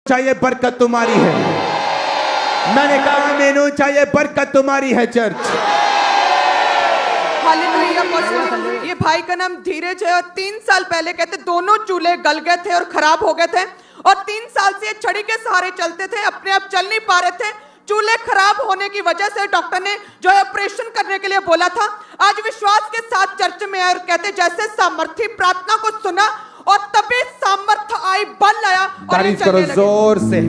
चाहिए बरकत तुम्हारी है। मैंने कहा मेनू चाहिए बरकत तुम्हारी है चर्च। हालेलुया। ये भाई का नाम धीरज है और 3 साल पहले कहते दोनों चूल्हे गल गए थे और खराब हो गए थे और 3 साल से छड़ी के सहारे चलते थे, अपने आप चल नहीं पा रहे थे। चूल्हे खराब होने की वजह से डॉक्टर ने जो है ऑपरेशन करने के लिए बोला था। आज विश्वास के साथ चर्च में आए और कहते जैसे सामर्थी प्रार्थना को सुना और तभी सामर्थ्य आई, बल आया और तारीफ करो जोर से।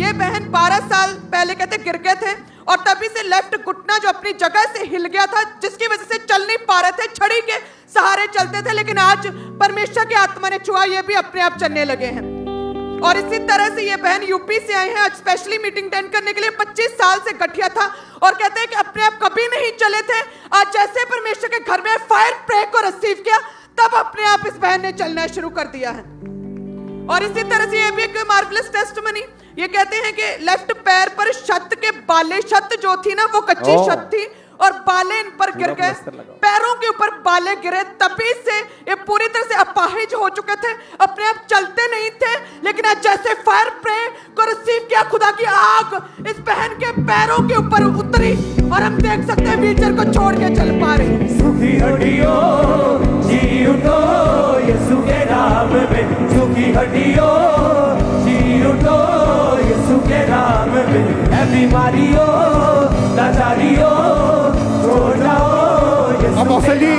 ये बहन 12 साल पहले कहते गिर गए थे और तभी से लेफ्ट घुटना जो अपनी जगह से हिल गया था, जिसकी वजह से चल नहीं पा रहे थे, छड़ी के सहारे चलते थे। लेकिन आज परमेश्वर की आत्मा ने छुआ, ये भी अपने आप चलने लगे हैं। और इसी तरह से ये बहन यूपी से आई है आज स्पेशली मीटिंग अटेंड करने के लिए। 25 साल से गठिया था और कहते हैं कि अपने आप कभी नहीं चले थे। आज जैसे परमेश्वर के घर में फायर प्रे को रिसीव किया, तब अपने आप इस बहन ने चलना शुरू कर दिया है। और इसी तरह से ये भी एक मार्वलस टेस्टिमनी। ये कहते हैं कि लेफ्ट पैर पर छत के बाले, छत जो थी ना वो कच्ची छत थी और बाले इन पर गिर गए, पैरों के ऊपर बाले गिरे। तभी से ये पूरी तरह से अपाहिज हो चुके थे, अपने आप चलते नहीं थे। लेकिन आज जैसे फायर प्रे को रिसीव किया, खुदा की आग इस बहन के पैरों के ऊपर उतरी और हम देख सकते हैं व्हीलचेयर को छोड़ के चल पा रहे। सुखी हड्डियों जी उठो यीशु के नाम में, सुखी हड्डियों जी उठो यीशु के नाम में, है बीमारियों लाचारियों छोड़ जाओ। अब मौसल जी,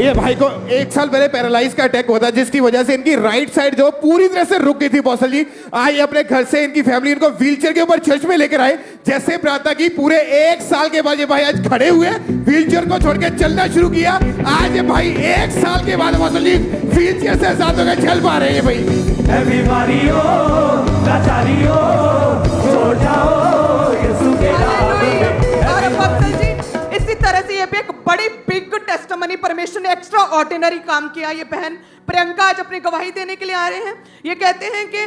ये भाई को 1 साल पहले पैरालाइज का अटैक हुआ था, जिसकी वजह से इनकी राइट साइड जो पूरी तरह से रुक गई थी। मौसल जी आए अपने घर से इनकी फैमिली इनको व्हीलचेयर के ऊपर चर्च में लेकर आए। जैसे प्रार्थना की, पूरे 1 साल के बाद ये भाई आज खड़े हुए, व्हीलचेयर को छोड़ के चलना शुरू किया। आज ये भाई 1 साल के बाद मौसल जी व्हीलचेयर से आजाद होकर चल पा रहे हैं। भाई बीमारियों लाचारियों छोड़ जाओ यीशु के नाम में। और मौसल जी इसी तरह से ये भी एक बड़ी बिग टेस्टिमनी, परमेश्वर ने एक्स्ट्रा ऑर्डिनरी काम किया। ये बहन प्रियंका आज अपनी गवाही देने के लिए आ रहे हैं। ये कहते हैं कि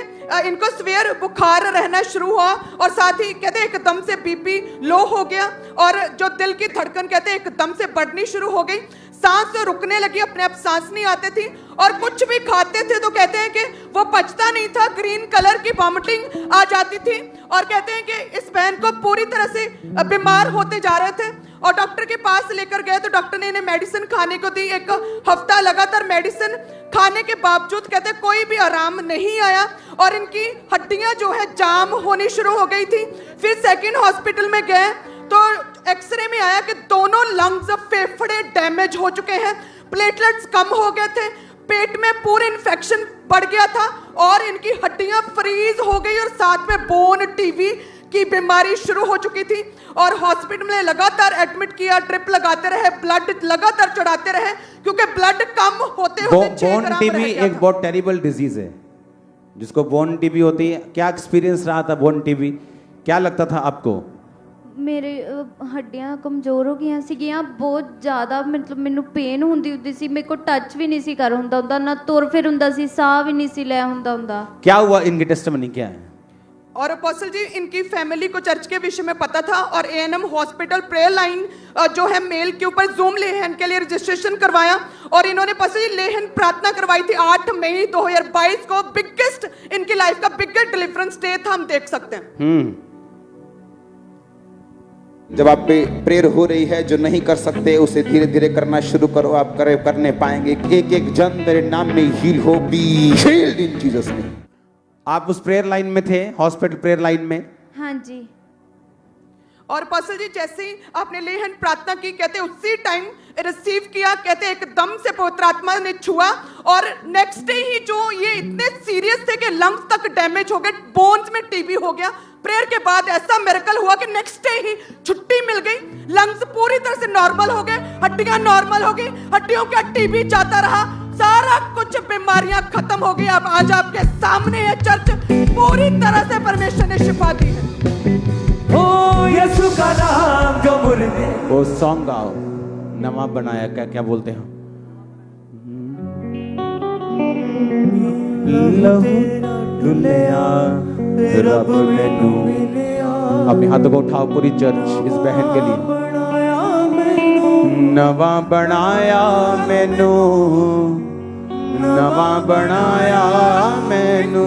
इनको सवेर बुखार रहना शुरू हुआ और साथ ही कहते हैं एकदम से बीपी लो हो गया और जो दिल की धड़कन कहते हैं एकदम से बढ़नी शुरू हो गई, सांस रुकने लगी, अपने आप सांस नहीं आती थी और कुछ भी खाते थे तो कहते हैं कि वो पचता नहीं था, ग्रीन कलर की वॉमिटिंग आ जाती थी। और कहते हैं कि इस बहन को पूरी तरह से बीमार होते जा रहे थे और डॉक्टर के पास लेकर गए तो डॉक्टर ने इन्हें मेडिसिन खाने को दी। 1 हफ्ता लगातार मेडिसिन खाने के बावजूद कहते कोई भी आराम नहीं आया और इनकी हड्डियां जो है जाम होनी शुरू हो गई थी। फिर सेकंड हॉस्पिटल में गए तो एक्सरे में आया कि दोनों लंग्स, फेफड़े डैमेज हो चुके हैं, प्लेटलेट्स कम हो गए थे, पेट में पूरे इन्फेक्शन बढ़ गया था और इनकी हड्डियां फ्रीज हो गई और साथ में बोन टीबी की बीमारी शुरू हो चुकी थी। और हॉस्पिटल में लगातार एडमिट किया, ड्रिप लगाते रहे, ब्लड लगातार चढ़ाते रहे क्योंकि ब्लड कम होते होते 6 ग्राम बोन टीबी एक बहुत टेरिबल डिजीज है जिसको बोन टीबी होती है। क्या एक्सपीरियंस रहा था बोन टीबी? क्या लगता था आपको? ਮੇਰੇ ਹੱਡੀਆਂ ਕਮਜ਼ੋਰ ਹੋ ਗਈਆਂ ਸੀਗੀਆਂ ਬਹੁਤ ਜ਼ਿਆਦਾ, ਮਤਲਬ ਮੈਨੂੰ ਪੇਨ ਹੁੰਦੀ ਸੀ, ਮੇਰੇ ਕੋ ਟੱਚ ਵੀ ਨਹੀਂ ਸੀ ਕਰ ਹੁੰਦਾ, ਨਾ ਤੁਰ ਫਿਰ ਹੁੰਦਾ ਸੀ, ਸਾਹ ਵੀ ਨਹੀਂ ਸੀ ਲੈ ਹੁੰਦਾ। क्या हुआ? इनकी टेस्टिमनी क्या है? और अपोस्टल जी इनकी फैमिली को चर्च के विषय में पता था और एएनएम हॉस्पिटल प्रेयर लाइन जो है मेल के ऊपर जूम लेहन के लिए रजिस्ट्रेशन करवाया और इन्होंने अपोस्टल जी लेहन प्रार्थना करवाई थी 8 मई 2022 को। बिगेस्ट इनकी लाइफ का बिगेस्ट डिलीवरेंस डे था, हम देख सकते हैं। जब आप पे प्रेयर हो रही है, जो नहीं कर सकते उसे धीरे धीरे करना शुरू करो, आप करने पाएंगे। एक जन मेरे नाम में हील हो, B healed in Jesus name. आप उस प्रेयर लाइन में थे, हॉस्पिटल प्रेयर लाइन में? हाँ जी। और पास्टर जी जैसे ही आपने लेहन प्रार्थना की, कहते उसी टाइम रिसीव किया, कहते एकदम से पवित्र आत्मा ने छुआ और नेक्स्ट डे ही जो ये इतने सीरियस थे कि लंग्स तक डैमेज हो गए, बोन्स में टीबी हो गया। प्रेयर के बाद ऐसा मिरेकल हुआ कि नेक्स्ट डे ही छुट्टी मिल गई, लंग्स पूरी तरह से नॉर्मल हो गए, हड्डियां नॉर्मल हो गई, हड्डियों का टीबी जाता रहा, सारा कुछ बीमारियां खत्म हो गई। अब आज आपके सामने है चर्च, पूरी तरह से परमेश्वर ने शिफा दी है। ओ यीशु का नाम जो मुर्दे। वो सॉन्ग गाओ, नवा बनाया, क्या क्या बोलते हैं? लहू दुनिया रब मैनू। अपने हाथों को उठाओ पूरी चर्च इस बहन के लिए। नवा बनाया मैनू, नवा बनाया मैनू,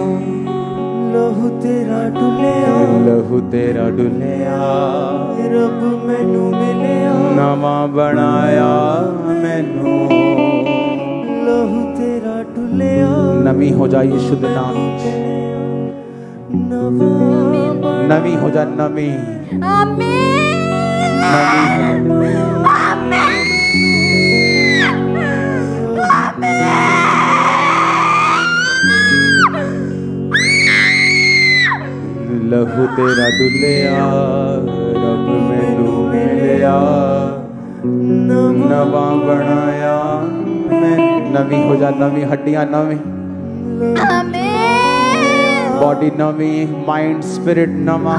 लहू तेरा डुलिया लहू तेरा डुलिया रब मैनू मिलिया नवा बनाया मैनू लहू तेरा डुलिया नवी हो जा यीशु दे नाम नवा नवी हो जा नवी लहू तेरा डुलिया रब मैनू मिलिया नवा बनाया मैं नवी हो जा नवी हड्डियां नवी बॉडी नवी माइंड स्पिरिट नवा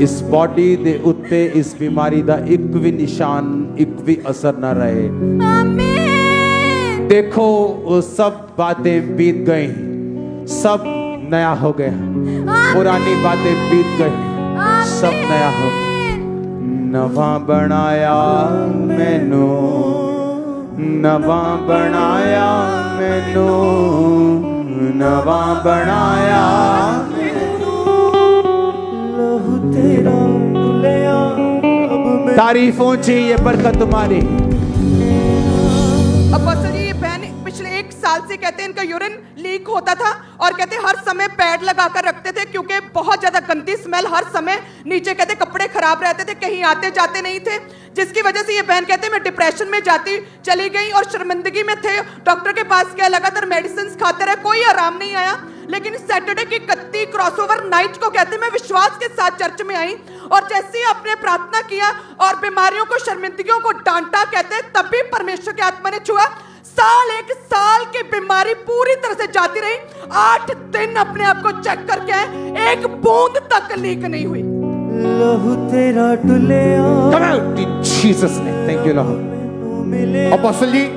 इस बॉडी दे उत्ते इस बीमारी दा एक भी निशान एक भी असर ना रहे देखो वो सब बातें बीत गई सब नया हो गया पुरानी बातें बीत गई सब नया हो नवा बनाया मैनू नवा बनाया मैनू नवा बनाया लहू तेरा डुलिया अब मैं तारीफों चाहिए बरकत तुम्हारी अपोस्टल जी, ये बहन पिछले 1 साल से कहते हैं इनका यूरिन लीक होता था और कहते हर समय पैड लगाकर रखते थे क्योंकि बहुत ज्यादा गंदी स्मेल हर समय नीचे कहते कपड़े खराब रहते थे कहीं आते जाते नहीं थे जिसकी वजह से ये बहन कहते मैं डिप्रेशन में जाती चली गई और शर्मिंदगी में थे डॉक्टर के पास गया लगातार मेडिसिन खाते रहे कोई आराम नहीं आया लेकिन सैटरडे की 31 क्रॉसओवर नाइट को कहते मैं विश्वास के साथ चर्च में आई और जैसे ही आपने प्रार्थना किया और बीमारियों को शर्मिंदगियों को डांटा कहते तभी परमेश्वर की आत्मा ने छुआ 1 साल की बीमारी पूरी तरह से जाती रही 8 दिन अपने आप को चेक करके आए, एक बूंद तक लीक नहीं हुई लहू तेरा डुलिया Come out in Jesus name. Thank you Lord. मिले अपोस्टल जी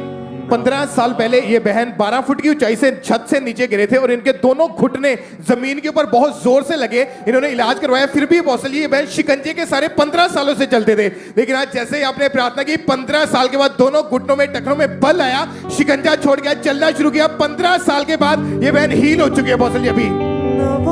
15 साल पहले ये बहन 12 फुट की ऊंचाई से छत से नीचे गिरे थे और इनके दोनों घुटने जमीन के ऊपर बहुत जोर से लगे इन्होंने इलाज करवाया फिर भी अपोस्टल जी ये बहन शिकंजे के सारे 15 सालों से चलते थे लेकिन आज जैसे ही आपने प्रार्थना की 15 साल के बाद दोनों घुटनों में टखनों में बल आया शिकंजा छोड़ गया चलना शुरू किया 15 साल के बाद ये बहन हील हो चुकी है अपोस्टल जी अभी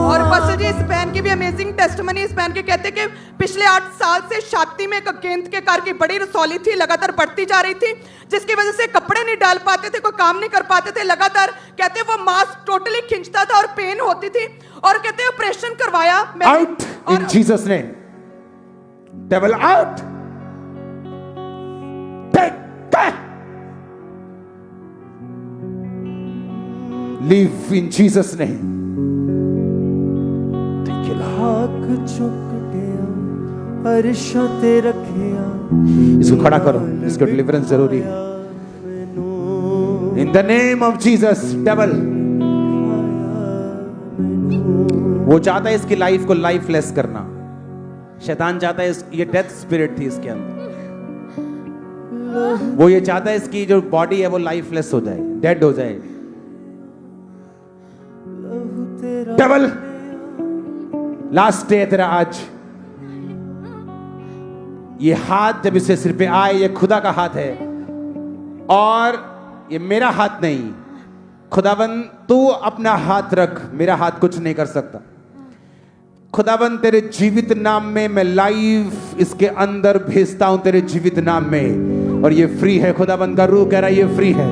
और पास्टर जी इस बहन की भी अमेजिंग टेस्टमनी इस बहन के कहते कि पिछले 8 साल से छाती में एक गेंद के कार की बड़ी रसौली थी लगातार बढ़ती जा रही थी जिसकी वजह से कपड़े नहीं डाल पाते थे कोई काम नहीं कर पाते थे लगातार कहते वो मांस टोटली खिंचता था और पेन होती थी और कहते ऑपरेशन करवाया Out in Jesus name. Devil out. Take. Leave in Jesus name. Thank you Lord. हाक चुक गया अर्शों ते रखिया इसको खड़ा करो इसको डिलीवरेंस जरूरी है in the name of Jesus devil वो चाहता है इसकी लाइफ को लाइफलेस करना शैतान चाहता है ये डेथ स्पिरिट थी इसके अंदर वो ये चाहता है इसकी जो बॉडी है वो लाइफलेस हो जाए डेड हो जाए डेविल लास्ट डे तेरा आज ये हाथ जब इससे सिर पे आए ये खुदा का हाथ है और ये मेरा हाथ नहीं खुदाबंद तू अपना हाथ रख मेरा हाथ कुछ नहीं कर सकता खुदाबंद तेरे जीवित नाम में मैं लाइव इसके अंदर भेजता हूं तेरे जीवित नाम में और ये फ्री है खुदाबंद का रूह कह रहा है ये फ्री है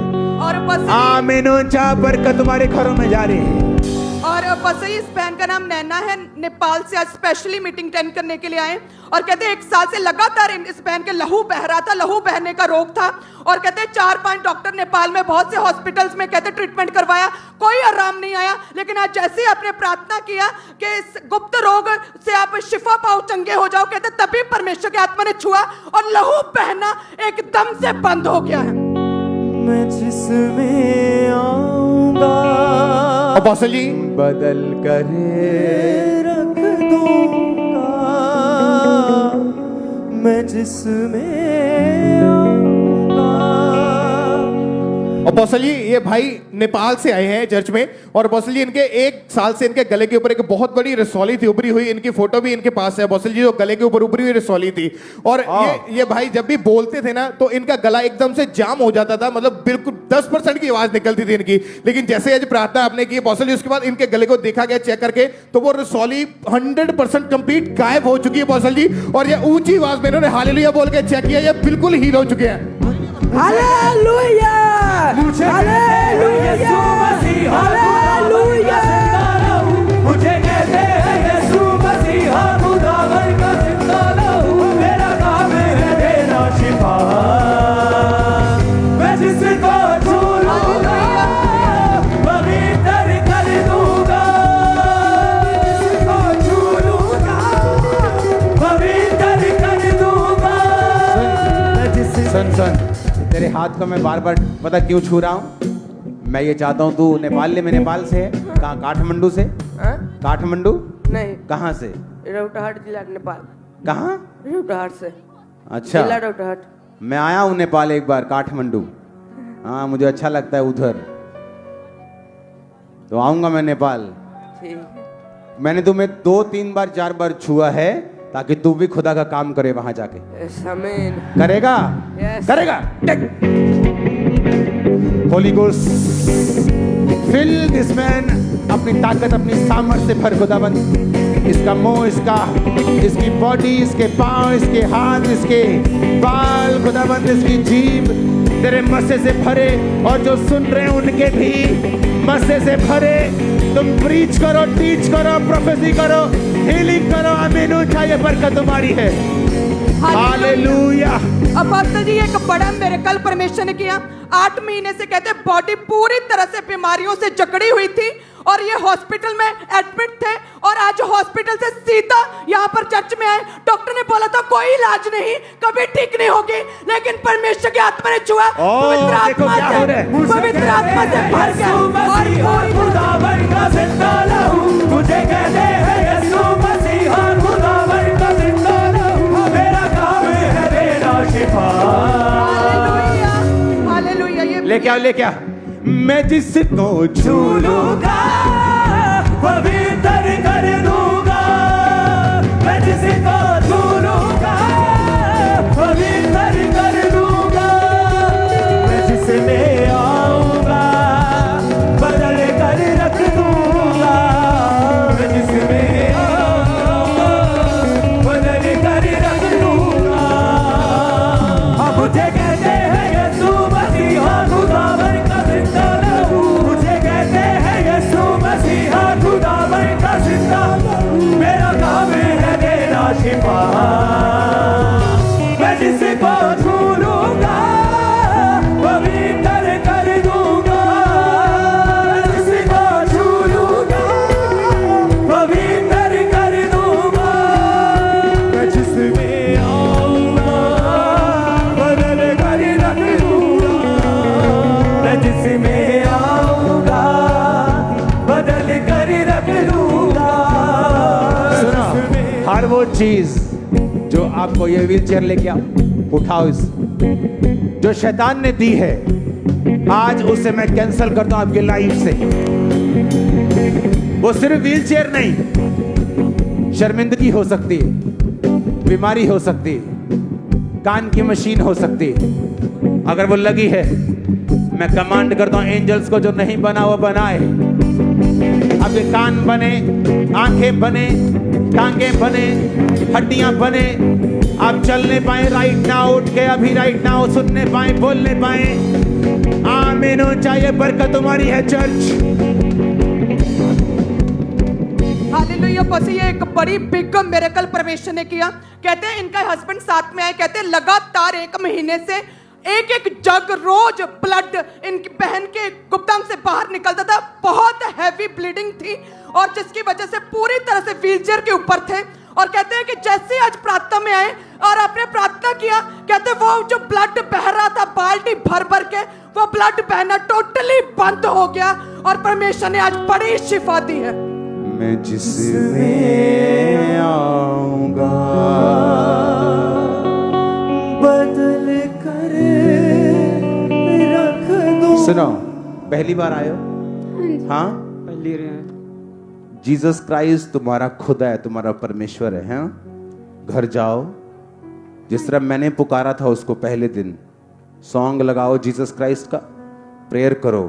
और बस आमीन ऊंचा बरकत तुम्हारे घरों में जा रही है और बस इस बहन का नाम नैना है नेपाल से आज स्पेशली मीटिंग अटेंड करने के लिए आए और कहते हैं 1 साल से लगातार इस बहन के लहू बह रहा था लहू बहने का रोग था और कहते हैं 4-5 डॉक्टर नेपाल में बहुत से हॉस्पिटल्स में कहते ट्रीटमेंट करवाया कोई आराम नहीं आया लेकिन आज जैसे ही आपने प्रार्थना किया कि इस गुप्त रोग से आप शिफा पाओ चंगे हो जाओ कहते तभी परमेश्वर की आत्मा ने छुआ और लहू बहना एकदम से बंद हो गया है मैं जिसमें आऊंगा अपोस्टल जी बदल करे रख दूंगा मैं जिसमें आऊंगा और बॉसल जी ये भाई नेपाल से आए हैं चर्च में, और बॉसल जी इनके 1 साल से इनके गले के ऊपर एक बहुत बड़ी रसौली थी उभरी हुई, इनकी फोटो भी इनके पास है बॉसल जी, जो गले के ऊपर उभरी हुई रसौली थी। और ये भाई जब भी बोलते थे ना तो इनका गला एकदम से जाम हो जाता था, मतलब बिल्कुल 10% की आवाज निकलती थी इनकी। लेकिन जैसे आज प्रार्थना आपने की बॉसल जी, उसके बाद इनके गले को देखा गया चेक करके, तो वो रसौली 100% कंप्लीट गायब हो चुकी है बॉसल जी। और ये ऊंची आवाज में इन्होंने हालेलुया बोल के चेक किया, ये बिल्कुल हील हो चुके हैं। हालेलुया हालेलुया हालेलुया मुझे कहते हैं यीशु मसीहा खुदावन का जिंदा लहू, मेरा काम है देना शिफा, मैं जिसको छू लूंगा पवित्र कर दूंगा, जिसको छू लूंगा पवित्र कर दूंगा। सुन तेरे हाथ को मैं बार बार पता क्यों छू रहा हूँ? मैं ये चाहता हूँ तू नेपाल में नेपाल से है? कहाँ? काठमांडू से? हाँ? काठमांडू? नहीं, कहाँ से? रौटहट जिला नेपाल। कहाँ? रौटहट से। अच्छा, जिला रौटहट। मैं आया हूँ नेपाल एक बार, काठमांडू। हाँ, मुझे अच्छा लगता है उधर, तो आऊंगा मैं नेपाल। ठीक। मैंने तुम्हें 2, 3 बार 4 बार छुआ है ताकि तू भी खुदा का काम करे वहां जाके। आमीन। करेगा? Yes. करेगा? Holy Ghost fill this man, अपनी ताकत अपनी सामर्थ्य से भर खुदाबंद। इसका मुंह, इसकी बॉडी, इसके पांव, इसके हाथ, इसके बाल खुदाबंद, इसकी जीभ तेरे मस्से से भरे, और जो सुन रहे हैं उनके भी मस्से से भरे। तुम प्रीच करो, टीच करो, प्रोफेसी करो, हीलिंग करो। आमीन। चाहिए बरकत तुम्हारी है। हालेलुया। अपोस्टल जी एक बड़ा मिरेकल परमेश्वर ने किया। 8 महीने से कहते बॉडी पूरी तरह से बीमारियों से जकड़ी हुई थी और ये हॉस्पिटल में एडमिट थे, और आज हॉस्पिटल से सीधा यहाँ पर चर्च में आए। डॉक्टर ने बोला था कोई इलाज नहीं, कभी ठीक नहीं होगी, लेकिन परमेश्वर की आत्मा ने छुआ, पवित्र आत्मा से भर गया और खुदावन का जिंदा लहू, मुझे कहते हैं यीशु मसीहा खुदावन का जिंदा लहू, मेरा काम है देना शिफा। Hallelujah hallelujah. ये लेके आ मैं जिसको छू लूंगा पवित्र कर दूंगा, मैं जिसको छू लूंगा पवित्र कर दूंगा, मैं जिसमें आऊंगा बदल कर रख दूंगा, मैं जिसमें आऊंगा बदल कर रख दूंगा। मुझे कहते हैं यीशु मसीहा खुदावन का जिंदा लहू, मुझे कहते हैं यीशु मसीहा खुदावन का जिंदा लहू, मेरा काम है देना शिफा, मैं जिसको छू लूंगा पवित्र कर दूंगा, जिसको छू लूंगा पवित्र कर दूंगा, मैं जिसमें आऊंगा बदल कर रख दूंगा, मैं जिसमें आऊंगा बदल कर रख दूंगा। हर वो चीज जो आपको ये व्हीलचेयर लेके आओ, उठाओ इस जो शैतान ने दी है, आज उसे मैं कैंसिल करता हूं आपकी लाइफ से। वो सिर्फ व्हीलचेयर नहीं, शर्मिंदगी हो सकती है, बीमारी हो सकती है, कान की मशीन हो सकती है। अगर वो लगी है, मैं कमांड करता हूं एंजल्स को, जो नहीं बना वो बनाए। आपके कान बने, आंखें बने, टांगे बने, हड्डियां बने, आप चलने पाए राइट नाउ, उठ के अभी राइट नाउ सुनने पाए, बोलने पाए। आमीन। चाहिए बरकत तुम्हारी है चर्च। हालेलुया। बस ये एक बड़ी बिग मिरेकल परमेश्वर ने किया। कहते हैं इनका हस्बैंड साथ में आए, कहते हैं लगातार 1 महीने से एक जग रोज ब्लड इनकी बहन के गुप्तांग से बाहर निकलता था। बहुत हैवी ब्लीडिंग थी और जिसकी वजह से पूरी तरह से व्हीलचेयर के ऊपर थे। और कहते हैं कि जैसे आज प्रार्थना में आए और आपने प्रार्थना किया, कहते वो जो ब्लड बह रहा था बाल्टी भर भर के, वो ब्लड बहना टोटली बंद हो गया और परमेश्वर ने आज बड़ी शिफा दी है। मैं जिसमें आऊंगा बदल कर रख दूंगा। सुनो, पहली बार आए हो? हाँ, पहली रहे हैं। जीसस क्राइस्ट तुम्हारा खुदा है, तुम्हारा परमेश्वर है, हाँ? घर जाओ, जिस तरह मैंने पुकारा था उसको पहले दिन, सॉन्ग लगाओ जीसस क्राइस्ट का, प्रेयर करो,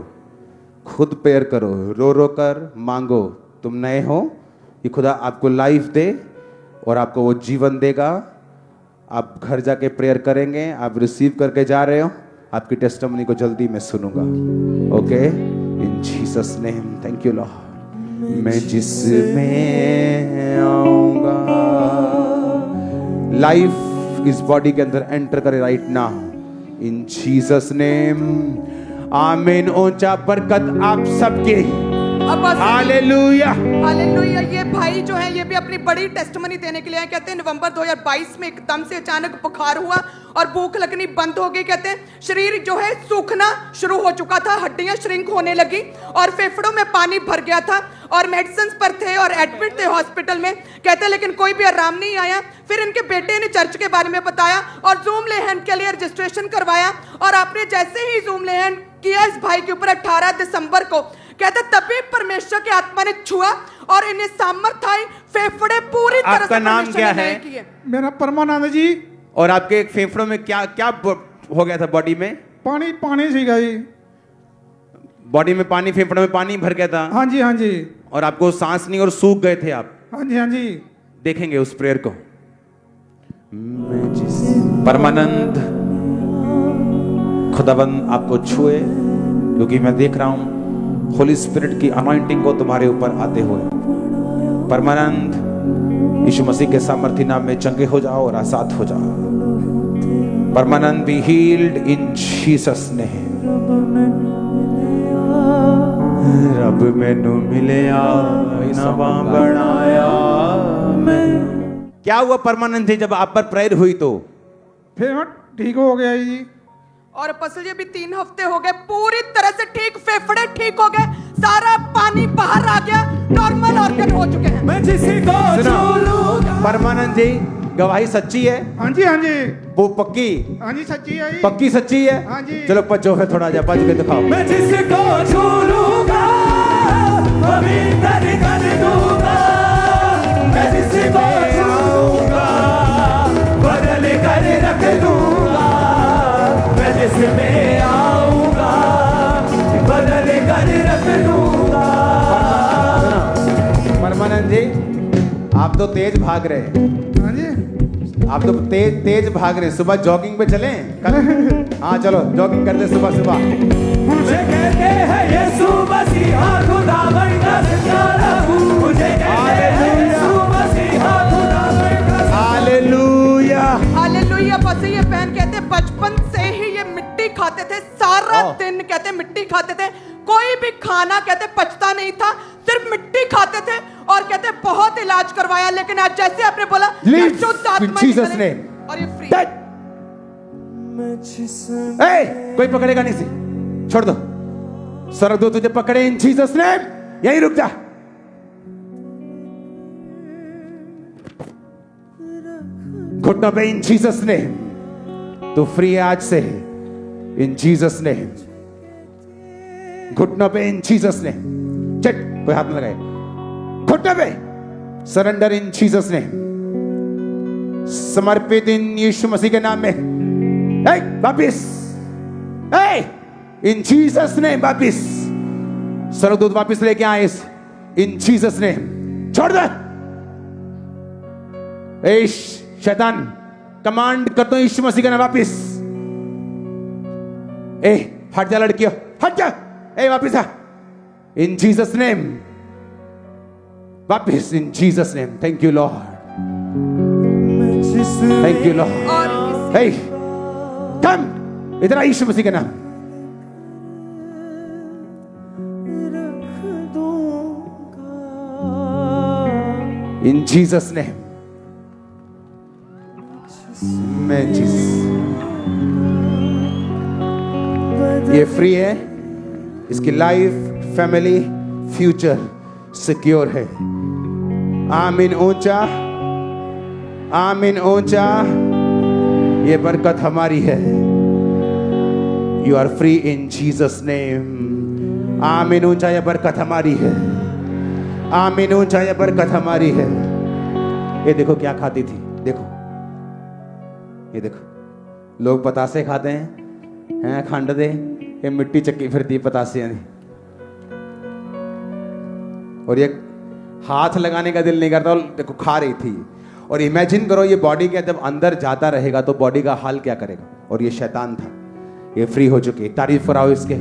खुद प्रेयर करो, रो रो कर मांगो। तुम नए हो, ये खुदा आपको लाइफ दे और आपको वो जीवन देगा। आप घर जाके प्रेयर करेंगे, आप रिसीव करके जा रहे हो, आपकी टेस्टिमनी को जल्दी मैं सुनूंगा। Okay, in Jesus name, thank you Lord. मैं जिसमें आऊंगा, लाइफ इस बॉडी के अंदर एंटर करे राइट नाउ, इन जीसस नेम, आमीन। ऊंचा बरकत आप सबके, हालेलुया। हालेलुया। ये भाई जो है ये भी अपनी बड़ी टेस्टमनी देने के लिए आए। कहते हैं नवंबर 2022 में एकदम से अचानक बुखार हुआ और भूख लगनी बंद हो गई। कहते हैं शरीर जो है सूखना शुरू हो चुका था, हड्डियां श्रिंक होने लगी और फेफड़ों में पानी भर गया था और मेडिसिन पर थे और एडमिट थे हॉस्पिटल में। कहते हैं लेकिन कोई भी आराम नहीं आया। फिर इनके बेटे ने चर्च के बारे में बताया और जूम लेहन के लिए रजिस्ट्रेशन करवाया और आपने जैसे ही जूम लेहन किया इस भाई के ऊपर 18 दिसंबर को, कहते तभी परमेश्वर की आत्मा ने छुआ और इन्हें सामर्थ आई, फेफड़े पूरी तरह से आपका नाम परमेश्वर क्या ने है? नए किए। मेरा परमानंद जी। और आपके फेफड़ों में क्या क्या हो गया था? बॉडी में पानी पानी सीगा जी। बॉडी में पानी, फेफड़ों में पानी भर गया था। हाँ जी, हाँ जी, और आपको सांस नहीं और सूख गए थे आप। हाँ जी, हाँ जी। देखेंगे उस प्रेयर को। परमानंद खुदाबंद आपको छुए, क्योंकि मैं देख रहा हूं होली स्पिरिट की अनॉइंटिंग को तुम्हारे ऊपर आते हुए। परमानंद यीशु मसीह के सामर्थी नाम में चंगे हो जाओ और आजाद हो जाओ। Parmanand be healed in Jesus name. रब मैनू मिलिया नवा बनाया मैं। क्या हुआ परमानंद जी जब आप पर प्रेयर हुई तो? फिर मैं ठीक हो गया जी। और पसल ये भी 3 हफ्ते हो गए पूरी तरह से ठीक, फेफड़े ठीक हो गए, सारा पानी बाहर आ गया, नॉर्मल ऑर्गन हो चुके हैं। मैं जिसी को छू लूंगा। परमानंद जी गवाही सच्ची है? हाँ जी, हाँ जी, वो पक्की? हाँ जी, सच्ची है जी। पक्की सच्ची है? हाँ जी। चलो पचो फिर थोड़ा जा, पच के दिखाओ। मैं जिसको छू लूंगा पवित्र कर दूंगा। मैं जिसको छू लूंगा बदल कर रख दूंगा। मैं जिसमें आऊंगा बदल कर रख दूंगा। परमानंद जी आप तो तेज भाग रहे हैं। हाँ जी, आप तो तेज भाग रहे हैं। सुबह जॉगिंग पे चलें कल? हाँ चलो जॉगिंग करते सुबह सुबह। मुझे कहते हैं यीशु मसीहा खुदावन का सितारा हूँ। मुझे कहते हैं यीशु मसीहा खुदावन का हालेलुया। हालेलुया। बस ये बहन कहते हैं बचपन से ही ये मिट्टी खाते थे, सारा दिन कहते मिट्टी खाते थे, कोई भी खाना कहते पचता नहीं था, सिर्फ मिट्टी खाते थे और कहते बहुत इलाज करवाया, लेकिन आज जैसे आपने बोला Leave शुद्ध आत्मा in Jesus' निकले name. और ये फ्री। ए, कोई पकड़ेगा नहीं सी, छोड़ दो। स्वर्गदूत तुझे पकड़े इन जीसस नेम, यहीं रुक जा। घुटनों पे इन जीसस नेम, तू फ्री है आज से इन जीसस नेम। घुटनों पे इन जीसस नेम, चट कोई हाथ न लगाए। घुटनों पे सरेंडर इन जीसस नेम, समर्पित इन यीशु मसीह के नाम में। वापिस इन जीसस नेम, वापिस स्वर्गदूत वापिस लेके आए इस इन जीसस नेम। छोड़ दे शैतान, कमांड करता हूं यीशु मसीह का नाम, वापिस। हट जा लड़कियों, हट जा। वापिस आ इन जीसस नेम, वापिस इन Jesus name. Thank you Lord, thank you Lord. और कम इधर आ यीशु मसीह का नाम। इन जीसस नेम, मैं ये फ्री है, इसकी लाइफ, फैमिली, फ्यूचर सिक्योर है। आमीन ऊंचा, आमीन ऊंचा। ये बरकत हमारी है, you are free in Jesus name. आमीन। ऊंचा ये बरकत हमारी है। आमीन। ऊंचा ये बरकत हमारी है। ये देखो क्या खाती थी, देखो ये देखो, लोग पतासे खाते हैं खंड दे, ये मिट्टी चक्की फिरती पतासे दी, और ये हाथ लगाने का दिल नहीं करता, और देखो खा रही थी। और इमेजिन करो ये बॉडी के जब अंदर जाता रहेगा तो बॉडी का हाल क्या करेगा। और ये शैतान था, ये फ्री हो चुकी है। तारीफ कराओ इसके,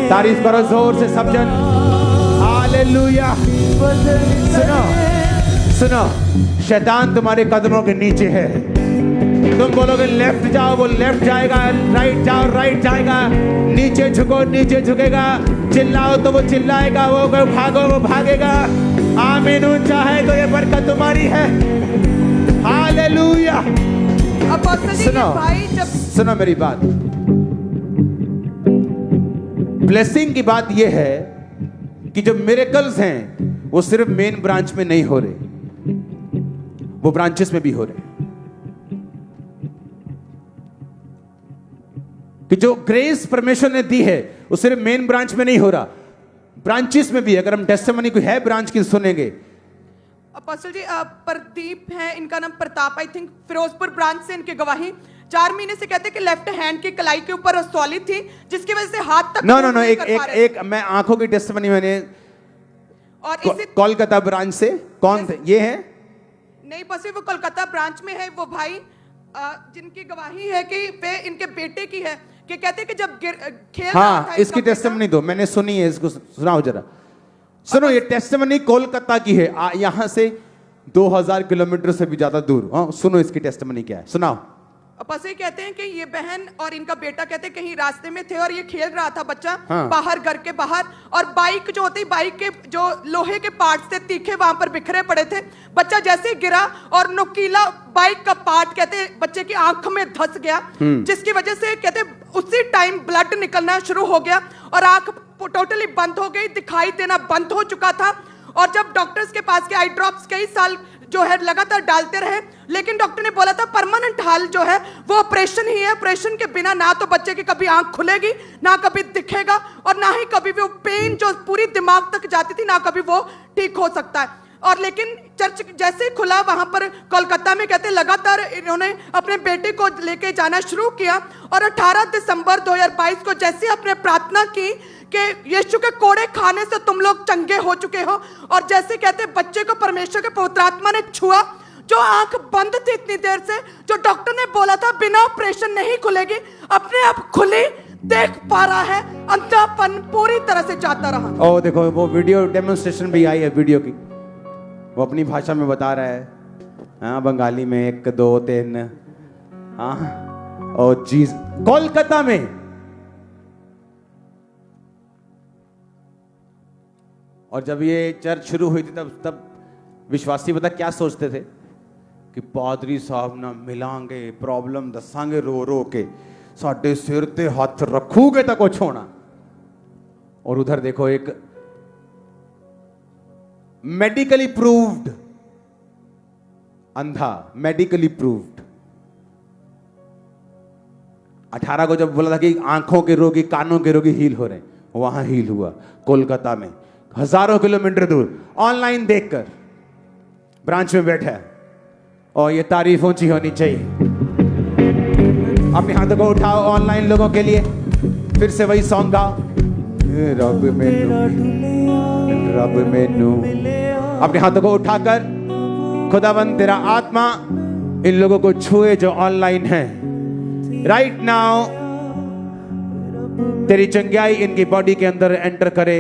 तारीफ करो जोर से सब जन। हालेलुया। सुनो सुनो, शैतान तुम्हारे कदमों के नीचे है। तुम बोलोगे लेफ्ट जाओ, वो लेफ्ट जाएगा, राइट जाओ, राइट जाएगा, नीचे झुको, नीचे झुकेगा, चिल्लाओ तो वो चिल्लाएगा, वो भागो, वो भागेगा। आमीन। ऊंचा है तो ये बरकत तुम्हारी है। हालेलुया। अपोस्टल जी, सुनो, ये भाई जब सुनो मेरी बात। ब्लेसिंग की बात यह है कि जो मिरेकल्स हैं वो सिर्फ मेन ब्रांच में नहीं हो रहे, वो ब्रांचेस में भी हो रहे। कि जो ग्रेस परमेश्वर ने दी है वो सिर्फ मेन ब्रांच में नहीं हो रहा, ब्रांचेस में भी। अगर हम टेस्टिमनी कोई है ब्रांच की सुनेंगे। अपोस्टल जी, प्रदीप है, इनका नाम Pratap, I think Ferozepur branch से इनकी गवाही 4 महीने से कहते हैं कि लेफ्ट हैंड की कलाई के ऊपर सॉलिड थी, जिसकी वजह से हाथ तक नो नो नो, नहीं एक कर पा एक रहे एक मैं आंखों की टेस्टिमनी मैंने और इसी कोलकाता ब्रांच से। कौन थे ये? है नहीं बस वो कोलकाता ब्रांच में है वो भाई, जिनकी गवाही है कि वे इनके बेटे की है, कि कहते हैं कि जब खेल रहा हाँ, था इसकी इनका बेटा- टेस्टिमनी दो, मैंने सुनी है, इसको सुनाओ जरा। सुनो, ये टेस्टिमनी कोलकाता की है, यहां से 2000 किलोमीटर से भी ज्यादा दूर। हाँ, सुनो इसकी टेस्टिमनी क्या है, सुनाओ। बस ये कहते हैं कि ये बहन और इनका बेटा कहते हैं कहीं रास्ते में थे और ये खेल रहा था बच्चा, हाँ। बाहर घर के बाहर, और बाइक जो होती, बाइक के जो लोहे के पार्ट्स थे तीखे वहां पर बिखरे पड़े थे। बच्चा जैसे ही गिरा और नुकीला बाइक का पार्ट कहते बच्चे की आंख में धंस गया, जिसकी वजह से कहते उसी टाइम ब्लड निकलना शुरू हो गया और आंख टोटली बंद हो गई, दिखाई देना बंद हो चुका था। और जब डॉक्टर्स के पास के आई ड्रॉप्स कई साल जो है लगातार डालते रहे, लेकिन डॉक्टर ने बोला था परमानेंट हाल जो है वो ऑपरेशन ही है। ऑपरेशन के बिना ना तो बच्चे की कभी आंख खुलेगी, ना कभी दिखेगा, और ना ही कभी वो पेन जो पूरी दिमाग तक जाती थी, ना कभी वो ठीक हो सकता है। और लेकिन चर्च जैसे ही खुला वहां पर कोलकाता में, कहते लगातार इन्होंने अपने बेटे को लेके जाना शुरू किया। और 18 दिसंबर 2022 को जैसे अपने प्रार्थना की कि यीशु के कोड़े खाने से तुम लोग चंगे हो चुके हो, और जैसे कहते बच्चे को परमेश्वर के पवित्र आत्मा ने छुआ, जो आंख बंद थी इतनी देर से, जो डॉक्टर ने बोला था बिना ऑपरेशन नहीं खुलेगी, अपने आप खुली, देख पा रहा है, अंधापन पूरी तरह से जाता रहा। ओ देखो, वो वीडियो डेमोन्स्ट्रेशन भी आई है वीडियो की, वो अपनी भाषा में बता रहा है। हाँ, बंगाली में 1 2 3। हाँ, और चीज कोलकाता में। और जब ये चर्च शुरू हुई थी तब विश्वासी पता क्या सोचते थे कि पादरी साहब ना मिलांगे, प्रॉब्लम दसांगे रो रो के, साडे सिर ते हाथ रखोगे तो कुछ होना। और उधर देखो, एक मेडिकली प्रूव्ड अंधा, मेडिकली प्रूव्ड। 18 को जब बोला था कि आंखों के रोगी, कानों के रोगी हील हो रहे हैं, वहां हील हुआ कोलकाता में, हजारों किलोमीटर दूर, ऑनलाइन देखकर ब्रांच में बैठा है। और ये तारीफ ऊंची होनी चाहिए। अपने हाथों को उठाओ ऑनलाइन लोगों के लिए, फिर से वही सॉन्ग गाओ, रब मैनू, रब मैनू। अपने हाथों को उठाकर खुदावंद तेरा आत्मा इन लोगों को छुए जो ऑनलाइन हैं राइट नाउ। तेरी चंगाई इनकी बॉडी के अंदर एंटर करे।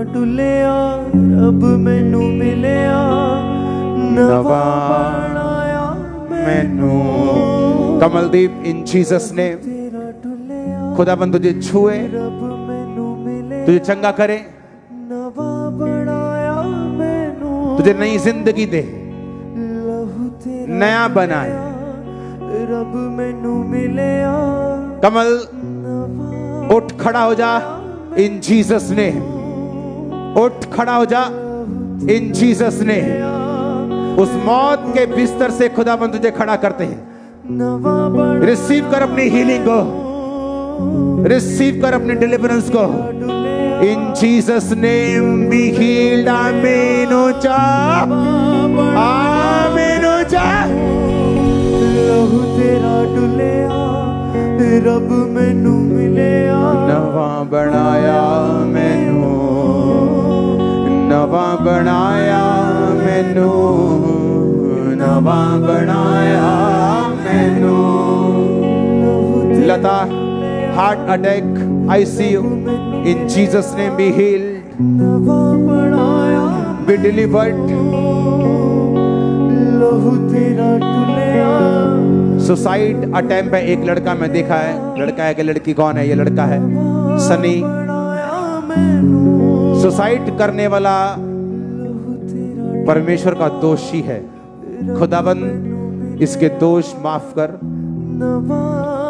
डुलिया रब मैनू मिलिया, नवा बनाया मैनू। कमलदीप, इन जीसस ने तेरा डुलिया, खुदाबंद तुझे छुए, रब मैनू मिले, तुझे चंगा करे, नवा बनाया मैनू, तुझे नई जिंदगी दे, लहू तेरा नया बनाए। रब मैनू मिलिया, कमल नवा उठ खड़ा हो जा, इन जीसस ने। उठ खड़ा हो जा, इन जीसस ने। उस मौत के बिस्तर से खुदाबंद तुझे खड़ा करते हैं। रिसीव कर अपनी हीलिंग को, रिसीव कर अपनी डिलीवरेंस को। इन जीसस नेम बी हील्ड। आमीन ऊंचा, आमीन ऊंचा। लहू तेरा डुलिया रब मैनू मिलिया, नवा बनाया मैनू, नवा बनाया मैनू, नवा बनाया मैनू। Lata, heart attack, ICU, in Jesus name be healed, be delivered। लहू तेरा डुलिया। सुसाइड अटेम्प्ट है एक लड़का में देखा है। लड़का है कि लड़की? कौन है? ये लड़का है सनी। सुसाइड करने वाला परमेश्वर का दोषी है। खुदाबंद इसके दोष माफ कर,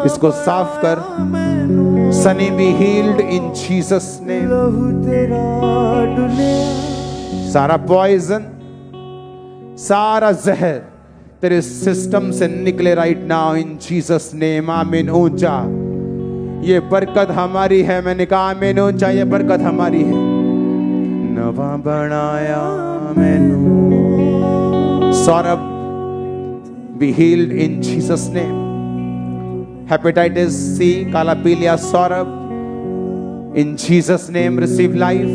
इसको साफ कर। Sunny B healed in Jesus name. सारा पॉइजन, सारा जहर तेरे सिस्टम से निकले right now in Jesus name. आमीन ऊंचा। ये बरकत हमारी है। मैंने कहा आमीन ऊंचा, ये बरकत हमारी है। नवा बनाया मैनू। Saurabh B healed in Jesus name. Hepatitis C, काला पीलिया, सौरभ इन Jesus name receive life.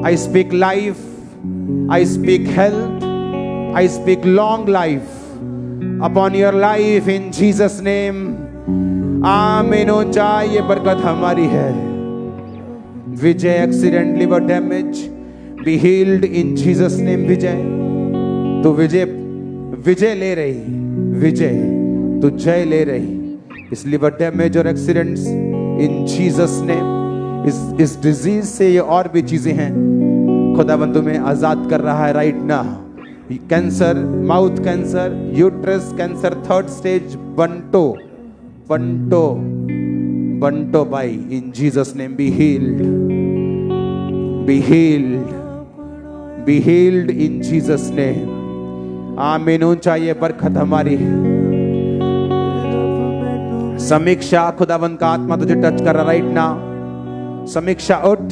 I speak life, I speak health, I speak long life upon your life in Jesus name। आमीन ऊंचा। ये बरकत हमारी है। Vijay, accident, liver damage, be healed in Jesus name. Vijay, तू विजय ले रही, विजय तू जय ले रही इस लिवर डैमेज और एक्सीडेंट्स इन जीसस नेम। इस डिजीज से ये और भी चीजें हैं खुदावंद तुम्हें आजाद कर रहा है right now. Cancer, mouth cancer, uterus cancer 3rd stage, Banto Bai in Jesus name be healed, be healed, be healed in Jesus name. आमीन ऊंचा। ये बरकत हमारी है। समीक्षा, खुदावंद का आत्मा तुझे टच कर रहा राइट नाउ। समीक्षा उठ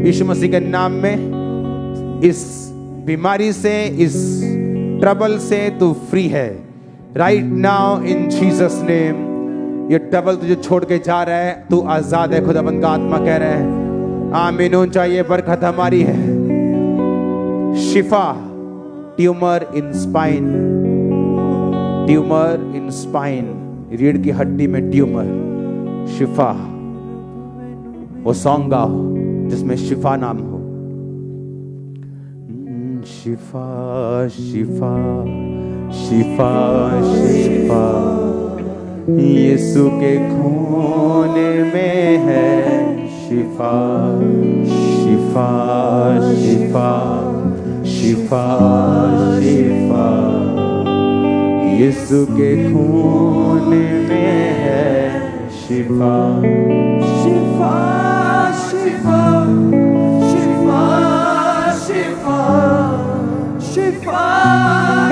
यीशु मसीह के नाम में। इस बीमारी से, इस ट्रबल से तू फ्री है right now in Jesus name. ये ट्रबल तुझे छोड़ के जा रहा है, तू आजाद है। खुदाबंद का आत्मा कह रहा है आमीन ऊंचा। ये बरकत हमारी है। शिफा, ट्यूमर इन स्पाइन, ट्यूमर इन स्पाइन, रीढ़ की हड्डी में ट्यूमर, शिफा। वो सॉन्ग गाओ जिसमें शिफा नाम हो। शिफा शिफा शिफा शिफा यीशु के खून में है शिफा। शिफा शिफा शिफा शिफा यीशु के खून में है शिफा। शिफा शिफा शिफा शिफा शिफा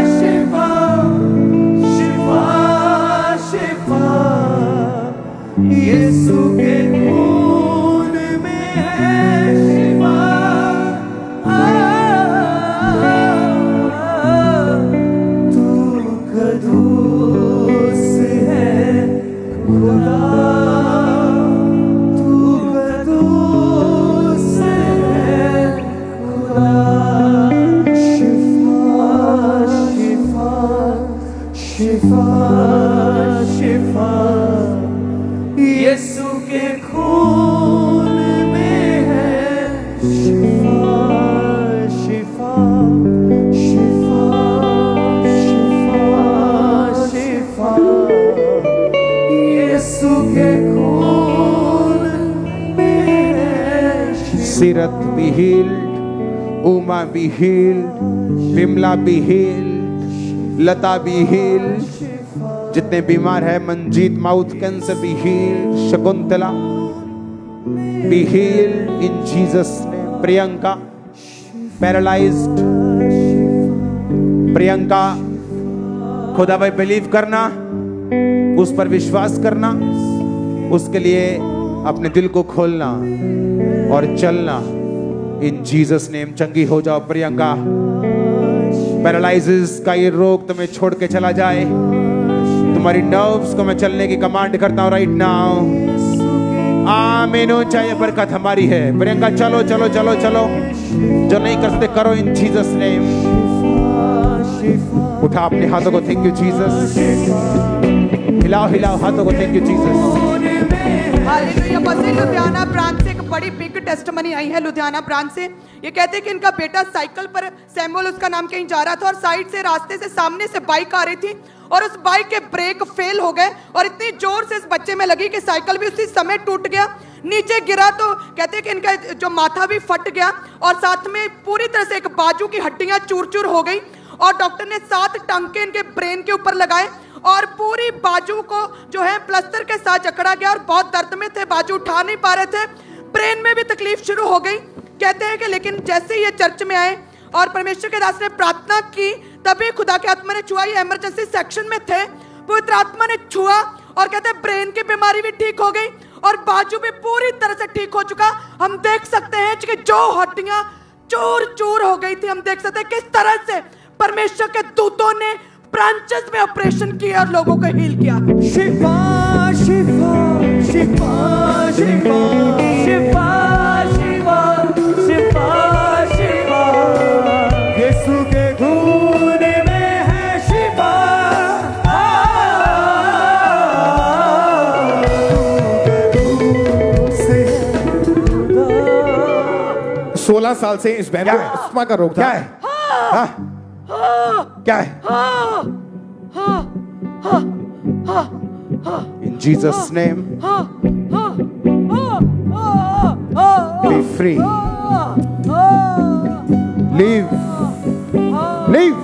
शिफा शिफा शिफा यीशु के खून में है शिफा। तू कदूस है खुदा, तू कदूस है खुदा। शिफा शिफा यीशु के खून में है शिफा। शिफा शिफा शिफा शिफा यीशु के खून में है शिफा। Seerat be healed, Uma be healed, Vimla be healed, Lata be healed. जितने बीमार है, Manjeet mouth cancer be healed, Shakuntala be healed in Jesus name. Priyanka paralysed Priyanka, खुदा पे बिलीव करना, उस पर विश्वास करना, उसके लिए अपने दिल को खोलना और चलना। इन जीसस नेम चंगी हो जाओ प्रियंका। पैरालाइसिस का ये रोग तुम्हें छोड़ के चला जाए। तुम्हारी नर्व्स को मैं चलने की कमांड करता हूं राइट नाउ। आमीन। चाहे बरकत हमारी है। प्रियंका चलो चलो चलो चलो, जो नहीं कर सकते करो इन जीसस नेम। उठा अपने हाथों को, थैंक यू जीसस। हिलाओ हिलाओ हाथों को, थैंक यू जीसस। हालेलुया। बसे लुधियाना ब्रांच से एक बड़ी बिग टेस्टमनी आई है लुधियाना ब्रांच से। ये कहते हैं कि इनका बेटा साइकिल पर, सैमुअल उसका नाम, कहीं जा रहा था और साइड से रास्ते से सामने से बाइक आ रही थी और उस बाइक के ब्रेक फेल हो गए और इतनी जोर से इस बच्चे में लगी कि साइकिल भी उसी समय टूट गया, नीचे गिरा। तो कहते हैं कि इनका जो माथा भी फट गया और साथ में पूरी तरह से एक बाजू की हड्डियां चूर चूर हो गई और डॉक्टर ने 7 टांके इनके ब्रेन के ऊपर लगाए और पूरी बाजू को जो है प्लास्टर के साथ जकड़ा गया और बहुत दर्द में थे, बाजू उठा नहीं पा रहे थे, ब्रेन में भी तकलीफ शुरू हो गई। कहते हैं कि लेकिन जैसे ही ये चर्च में आए और परमेश्वर के दास ने प्रार्थना की, तभी खुदा के आत्मा ने छुआ। ये इमरजेंसी सेक्शन में थे, पवित्र आत्मा ने छुआ और कहते हैं ब्रेन की बीमारी भी ठीक हो गई और बाजू भी पूरी तरह से ठीक हो चुका। हम देख सकते हैं कि जो हड्डियां चूर चूर हो गई थी, हम देख सकते हैं किस तरह से परमेश्वर के दूतों ने ब्रांचेस में ऑपरेशन किया और लोगों को हील किया। शिफा शिफा शिफा शिफा शिफा शिफा शिफा शिफा, यीशु के खून में है शिफा। 16 साल से इस बहन को अस्थमा का रोग क्या था। है? हाँ? क्या है? In Jesus' name, be free. Leave. Leave.